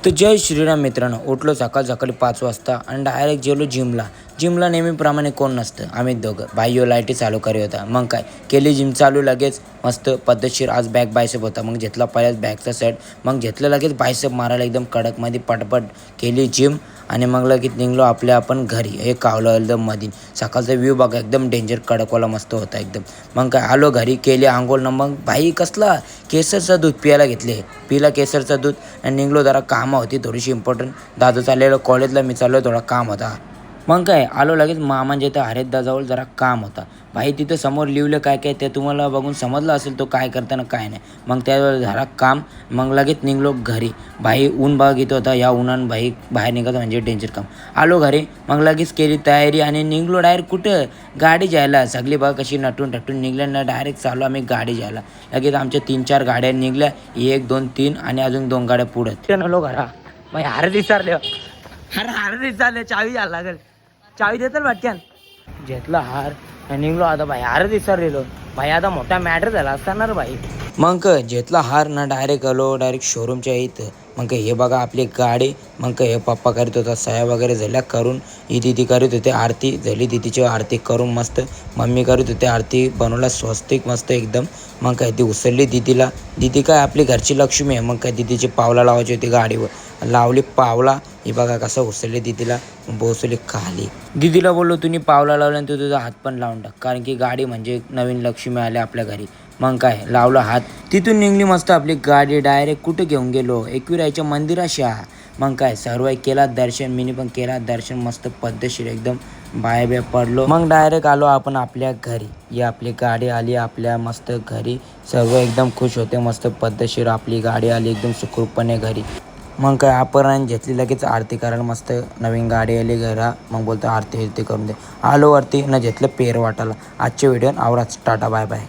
तर जय श्रीराम मित्रांनो, उठलो सकाळी 5 वाजता आणि डायरेक्ट गेलो जिमला नेहमीप्रमाणे कोण नसतं, आम्ही दोघं. बायो लाईटी चालू करी होता. मग काय केली जिम चालू लगेच मस्त पद्धतशीर. आज बॅक बायसेप होता, मग घेतला पहिल्याच बॅकचा सेट, मग घेतलं लगेच बायसेप मारायला एकदम कडकमध्ये पटपट केली जिम आणि मग लगेच निघलो आपण घरी. हे कावलं एकदम मधी सकाळचा व्ह्यू बघा, एकदम डेंजर कडकवाला मस्त होता एकदम. मग काय आलो घरी, केली आंघोळ ना मग भाई कसला केसरचं दूध पियाला घेतले, पिला केसरचं दूध आणि निघलो. जरा कामं होती थोडीशी इम्पॉर्टंट. दादा चाललेलं कॉलेजला, मी चाललो थोडा काम होता. मग काय आलो लगेच मामांच्या इथं हरिदाजवळ जरा काम होता. भाई तिथं समोर लिहिलं काय काय ते तुम्हाला बघून समजलं असेल तो काय करताना काय नाही. मग त्यावेळेस झाला काम, मग लगेच निघलो घरी. भाई ऊन बघा घेत होता, या उन्हानं भाई बाहेर निघत म्हणजे डेंजर काम. आलो घरी, मग लगेच केली तयारी आणि निघलो डायरेक्ट कुठं गाडी जायला. सगळी बघा कशी नटून टटून निघल्या ना, डायरेक्ट चालू आम्ही गाडी जायला. लगेच आमच्या 3-4 गाड्या निघल्या, 1 2 3 आणि अजून 2 गाड्या पुढं नलो घरा. मग हार दिसारले, हार दिसारले, चावी घ्यायला लागेल. चावी देतात वाटक्यान. घेतला हार आणि निघलो. आता भाई हार विसरलेलो. भाई आता मोठा मॅटर झाला असताना भाई. मग घेतला हार ना, डायरेक्ट आलो डायरेक्ट शोरूमच्या इथं. मग हे बघा आपली गाडी. मग हे पप्पा करीत होता सह्या वगैरे झाल्या करून, ही दिदी करीत होते आरती झाली, दिदीची आरती करून मस्त. मम्मी करीत होते आरती, बनवला स्वस्तिक मस्त एकदम. मग काय ती उचलली दिदीला. दिदी काय आपली घरची लक्ष्मी आहे. मग काय दिदीची पावला लावायची होती गाडीवर, लावली पावला. ही बघा कसं उचलली दिदीला, बसवली खाली. दिदीला बोललो तुम्ही पावला लावला आणि तू तुझा हात पण लावून टाक, कारण की गाडी म्हणजे नवीन लक्ष्मी आले आपल्या घरी. मग काय लावला हात, तिथून निघली मस्त आपली गाडी. डायरेक्ट कुठं घेऊन गेलो, एकविरायच्या मंदिराशा. मग काय सर्व केला दर्शन, मिनी पण केला दर्शन मस्त पद्धतशीर एकदम. बाय पडलो, मग डायरेक्ट आलो आपण आपल्या घरी. ही आपली गाडी आली आपल्या मस्त घरी. सर्व एकदम खुश होते, मस्त पद्धतशीर आपली गाडी आली एकदम सुखरूपपणे घरी. मग काय आपण घेतली लगेच आरती करायला, मस्त नवीन गाडी आली घरा. मग बोलतो आरती करून दे. आलो वरती न घेतलं पेर वाटायला. आजच्या व्हिडिओ आवराच. Tata bye bye.